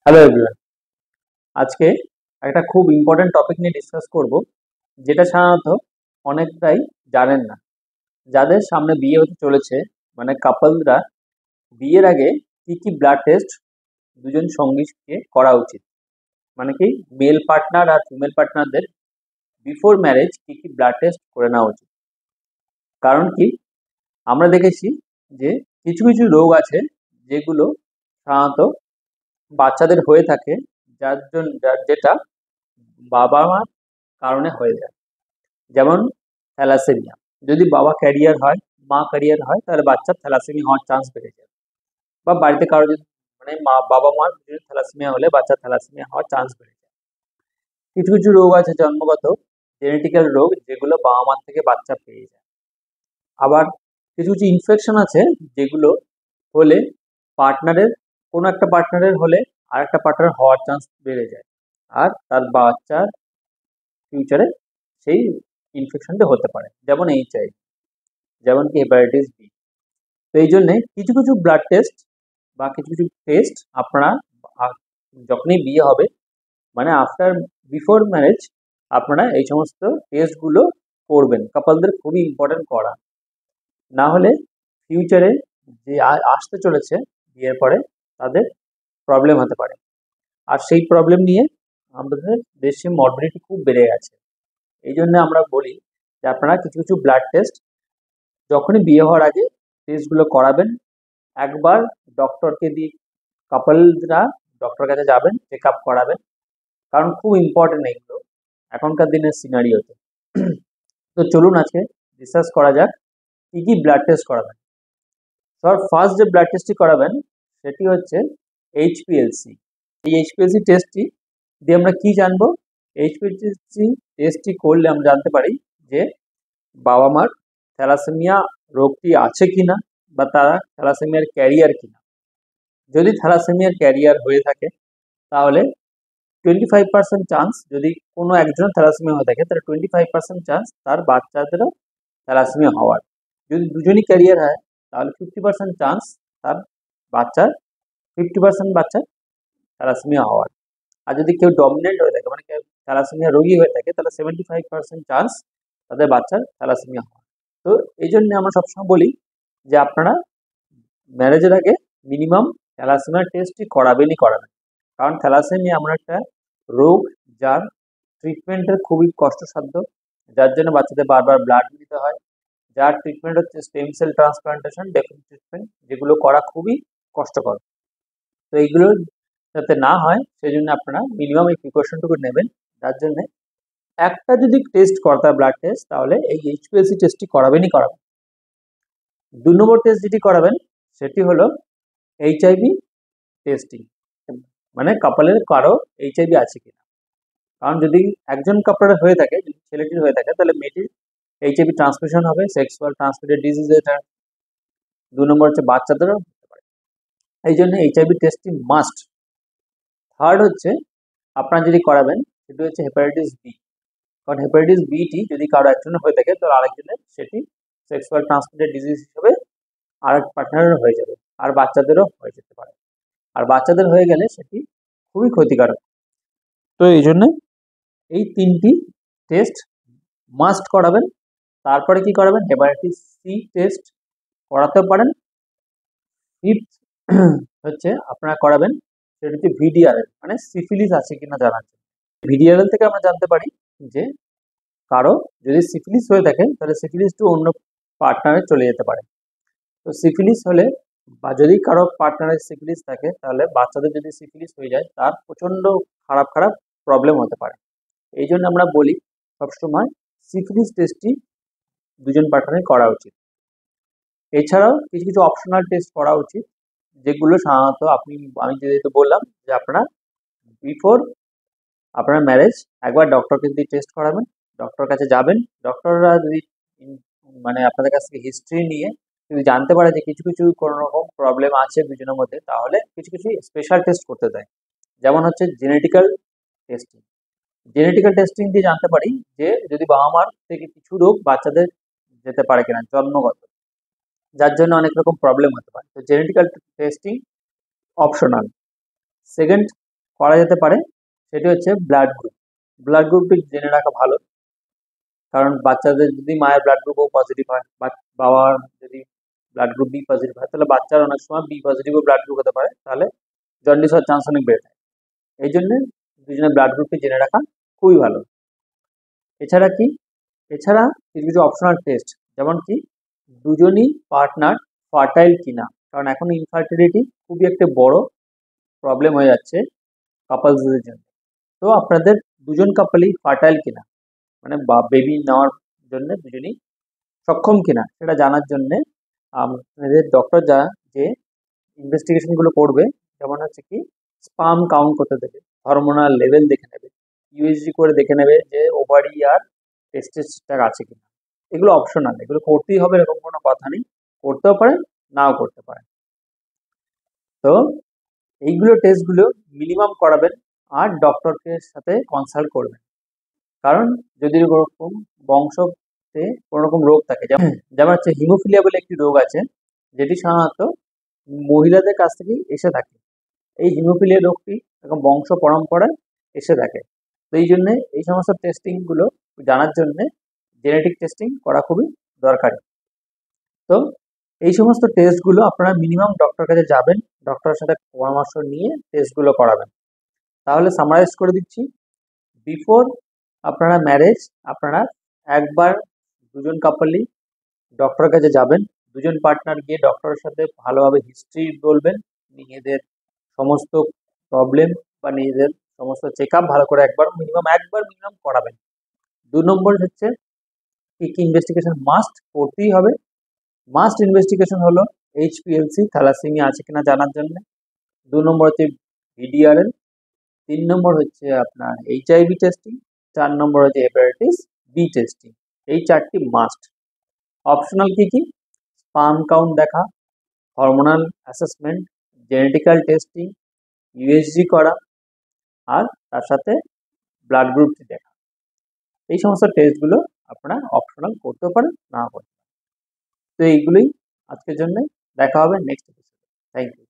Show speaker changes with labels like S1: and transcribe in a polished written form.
S1: Hello everyone, আজকে একটা খুব ইম্পর্টেন্ট টপিক নিয়ে ডিসকাস করব, যেটা সাধারণত অনেকটাই জানেন না। যাদের সামনে বিয়ে হতে চলেছে, মানে কাপলরা, বিয়ের আগে কি কি ব্লাড টেস্ট দুজন সঙ্গীকে করা উচিত, মানে কি মেল পার্টনার আর ফিমেল পার্টনারদের বিফোর ম্যারেজ কি কি ব্লাড টেস্ট করে নেওয়া উচিত। কারণ কি, আমরা দেখেছি যে কিছু কিছু রোগ আছে যেগুলো সাধারণত বাচ্চাদের হয়ে থাকে, যেটা বাবা মার কারণে হয়ে যায়। যেমন থ্যালাসেমিয়া, যদি বাবা ক্যারিয়ার হয়, মা ক্যারিয়ার হয়, তাহলে বাচ্চার থ্যালাসেমিয়া হওয়ার চান্স বেড়ে যায়। বা বাড়িতে কারো যদি মানে বাবা মার থ্যালাসেমিয়া হলে বাচ্চার থ্যালাসেমিয়া হওয়ার চান্স বেড়ে যায়। কিছু কিছু রোগ আছে জন্মগত জেনেটিক্যাল রোগ, যেগুলো বাবা মার থেকে বাচ্চা পেয়ে যায়। আবার কিছু কিছু ইনফেকশন আছে যেগুলো হলে পার্টনারের কোনো একটা পার্টনারের হলে আর একটা পার্টনার হওয়ার চান্স বেড়ে যায়, আর তার বাচ্চার ফিউচারে সেই ইনফেকশনটা হতে পারে, যেমন এইচআইভি, যেমন কি হেপাটাইটিস বি। তো এই জন্যে কিছু কিছু ব্লাড টেস্ট বা কিছু কিছু টেস্ট আপনারা যখনই বিয়ে হবে, মানে বিফোর ম্যারেজ, আপনারা এই সমস্ত টেস্টগুলো করবেন। কাপলদের খুবই ইম্পর্টেন্ট করা, না হলে ফিউচারে যে আসতে চলেছে বিয়ের পরে, তাদের প্রবলেম হতে পারে। আর সেই প্রবলেম নিয়ে আমাদের দেশে মর্বিডিটি খুব বেড়ে গেছে। এই জন্য আমরা বলি যে আপনারা কিছু কিছু ব্লাড টেস্ট যখনই বিয়ে হওয়ার আগে টেস্টগুলো করাবেন। একবার ডক্টরকে দিয়ে কাপলরা ডক্টর কাছে যাবেন, চেক আপ করাবেন, কারণ খুব ইম্পর্টেন্ট এগুলো এখনকার দিনের সিনারিওতে। তো চলুন আজকে ডিসকাস করা যাক কি কি ব্লাড টেস্ট করাবেন। স্যার, ফার্স্ট যে ব্লাড টেস্টটি করাবেন সেটি হচ্ছে এইচপিএলসি। এই এইচপিএলসি টেস্টটি দিয়ে আমরা কি জানবো? এইচপিএলসি টেস্টটি করলে আমরা জানতে পারি যে বাবা মার থ্যালাসেমিয়া রোগটি আছে কিনা, বা তারা থ্যালাসেমিয়ার ক্যারিয়ার কিনা। যদি থ্যালাসেমিয়ার ক্যারিয়ার হয়ে থাকে, তাহলে 25% চান্স, যদি কোনো একজনের থ্যালাসেমিয়া হয়ে থাকে, তাহলে 25% চান্স তার বাচ্চাদেরও থ্যালাসেমিয়া হওয়ার। যদি দুজনই ক্যারিয়ার হয়, তাহলে 50% চান্স তার বাচ্চার 50% বাচ্চার থ্যালাসেমিয়া হওয়ার। আর যদি কেউ ডমিনেন্ট হয়ে থাকে, মানে কেউ থ্যালাসেমিয়া রোগী হয়ে থাকে, তাহলে 75% চান্স তাদের বাচ্চার থ্যালাসেমিয়া হওয়ার। তো এই জন্য আমরা সবসময় বলি যে আপনারা ম্যারেজের আগে মিনিমাম থ্যালাসেমিয়া টেস্টটি করাবেনই করাবেন। কারণ থ্যালাসেমিয়া এমন একটা রোগ যার ট্রিটমেন্টের খুবই কষ্টসাধ্য, যার জন্য বাচ্চাদের বারবার ব্লাড দিতে হয়, যার ট্রিটমেন্ট হচ্ছে stem cell transplantation, definite treatment, যেগুলো করা খুবই কষ্টকর। তো এইগুলো যাতে না হয় সেই জন্য আপনারা মিনিমাম এই প্রিকশনটুকু নেবেন। যার জন্য একটা যদি টেস্ট করতে হয় ব্লাড টেস্ট, তাহলে এই এইচপিএলসি টেস্টটি করাবেনই করাবেন। 2 নম্বর টেস্ট যেটি করাবেন সেটি হলো এইচআইভি টেস্টিং, মানে কাপলের কারো এইচআইভি আছে কিনা। কারণ যদি একজন কাপড়ের হয়ে থাকে, যদি ছেলেটির হয়ে থাকে, তাহলে মেয়েটির এইচআইভি ট্রান্সমিশন হবে, সেক্সুয়াল ট্রান্সমিটেড ডিজিজ এটা। 2 নম্বর হচ্ছে বাচ্চাদেরও হতে পারে, এই জন্য এইচআইভি টেস্টটি মাস্ট। থার্ড হচ্ছে আপনারা যদি করাবেন সেটি হচ্ছে হেপাটাইটিস বি। কারণ হেপাটাইটিস বিটি যদি কারো একজনের হয়ে থাকে, তাহলে আরেকজনের সেটি সেক্সুয়াল ট্রান্সমিটেড ডিজিজ হিসেবে আরেক পার্টনারের হয়ে যাবে, আর বাচ্চাদেরও হয়ে যেতে পারে। আর বাচ্চাদের হয়ে গেলে সেটি খুবই ক্ষতিকারক। তো এই জন্য এই 3টি টেস্ট মাস্ট করাবেন। তারপরে কি করাবেন? হেপাটাইটিস সি টেস্ট করাতে পারেন। ফিফথ হচ্ছে আপনারা করাবেন সেটা হচ্ছে ভিডিআরএল, মানে সিফিলিস আছে কিনা জানার জন্য। ভিডিআরএল থেকে আমরা জানতে পারি যে কারো যদি সিফিলিস হয়ে থাকে, তাহলে সিফিলিস টু অন্য পার্টনারে চলে যেতে পারে। তো সিফিলিস হলে, বা যদি কারো পার্টনারের সিফিলিস থাকে, তাহলে বাচ্চাদের যদি সিফিলিস হয়ে যায়, তার প্রচণ্ড খারাপ খারাপ প্রবলেম হতে পারে। এই জন্য আমরা বলি সবসময় সিফিলিস টেস্টটি দুজন পার্টনারে করা উচিত। এছাড়াও কিছু কিছু অপশনাল টেস্ট করা উচিত, যেগুলো সাধারণত আমি যেহেতু বললাম যে আপনারা বিফোর আপনার ম্যারেজ একবার ডক্টরকে দিয়ে টেস্ট করাবেন, ডক্টর কাছে যাবেন। ডক্টররা যদি মানে আপনাদের কাছ থেকে হিস্ট্রি নিয়ে যদি জানতে পারে যে কিছু কিছু কোনো রকম প্রবলেম আছে দুজনের মধ্যে, তাহলে কিছু কিছু স্পেশাল টেস্ট করতে দেয়। যেমন হচ্ছে জেনেটিক্যাল টেস্টিং। জেনেটিক্যাল টেস্টিং দিয়ে জানতে পারি যে যদি বাবা মার থেকে কিছু রোগ বাচ্চাদের যেতে পারে কিনা জন্মগত, যার জন্য অনেক রকম প্রবলেম হতে পারে। তো জেনেটিক্যাল টেস্টিং অপশনাল। সেকেন্ড করা যেতে পারে সেটি হচ্ছে ব্লাড গ্রুপ। ব্লাড গ্রুপটি জেনে রাখা ভালো, কারণ বাচ্চাদের যদি মায়ের ব্লাড গ্রুপও পজিটিভ হয় বা বাবার যদি ব্লাড গ্রুপ বি পজিটিভ হয়, তাহলে বাচ্চার অনেক সময় বি পজিটিভও ব্লাড গ্রুপ হতে পারে, তাহলে জন্ডিস হওয়ার চান্স অনেক বেড়ে যায়। এই জন্যে দুজনের ব্লাড গ্রুপটি জেনে রাখা খুবই ভালো। এছাড়া কি, এছাড়া কিছু কিছু অপশনাল টেস্ট, যেমন কি দুজনই পার্টনার ফার্টাইল কিনা, কারণ এখন ইনফার্টিলিটি খুবই একটা বড় প্রবলেম হয়ে যাচ্ছে কাপলসদের জন্য। তো আপনাদের দুজন কাপলই ফার্টাইল কিনা, মানে বেবি নেওয়ার জন্য দুজনই সক্ষম কিনা, সেটা জানার জন্যে আপনাদের ডক্টর যে ইনভেস্টিগেশনগুলো করবে, যেমন হচ্ছে কি স্পাম কাউন্ট করতে দেবে, হরমোনাল লেভেল দেখে নেবে, ইউএসজি করে দেখে নেবে যে ওভারি আর টেস্টোস্টেরন আছে কিনা। এগুলো অপশনাল, এগুলো করতেই হবে এরকম কোনো কথা নেই, করতেও পারেন নাও করতে পারেন। তো এইগুলো টেস্টগুলো মিনিমাম করাবেন আর ডক্টরকে সাথে কনসাল্ট করবেন, কারণ যদি ওরকম বংশতে কোনো রকম রোগ থাকে, যেমন যেমন হচ্ছে হিমোফিলিয়া বলে একটি রোগ আছে, যেটি সাধারণত মহিলাদের কাছ থেকেই এসে থাকে। এই হিমোফিলিয়া রোগটি এরকম বংশ পরম্পরায় এসে থাকে। তো এই জন্যে এই সমস্ত টেস্টিংগুলো জানার জন্যে জেনেটিক টেস্টিং করা খুবই দরকারি। তো এই সমস্ত টেস্টগুলো আপনারা মিনিমাম ডক্টর কাছে যাবেন, ডক্টরের সাথে পরামর্শ নিয়ে টেস্টগুলো করাবেন। তাহলে সামারাইজ করে দিচ্ছি, বিফোর আপনারা ম্যারেজ আপনারা একবার দুজন কাপলই ডক্টরের কাছে যাবেন, দুজন পার্টনার গিয়ে ডক্টরের সাথে ভালোভাবে হিস্ট্রি বলবেন, নিজেদের সমস্ত প্রবলেম বা নিজেদের সমস্ত চেক আপ ভালো করে একবার মিনিমাম করাবেন। 2 নম্বর হচ্ছে কি কি ইনভেস্টিগেশন মাস্ট করতেই হবে। মাস্ট ইনভেস্টিগেশন হলো এইচপিএলসি থ্যালাসেমিয়া আছে কিনা জানার জন্য, 2 নম্বর হচ্ছে ভিডিআরএল, 3 নম্বর হচ্ছে আপনার এইচআইভি টেস্টিং, 4 নম্বর হচ্ছে হেপাটাইটিস বি টেস্টিং। এই 4টি মাস্ট। অপশনাল কি কি, স্পাম কাউন্ট দেখা, hormonal assessment, genetical testing, USG করা, আর তার সাথে ব্লাড গ্রুপটি দেখা। এই সমস্ত টেস্টগুলো আপনারা অপশনাল করতে পারেন, না করতে পারেন। তো এইগুলোই আজকের জন্য, দেখা হবে নেক্সট এপিসোডে। Thank you.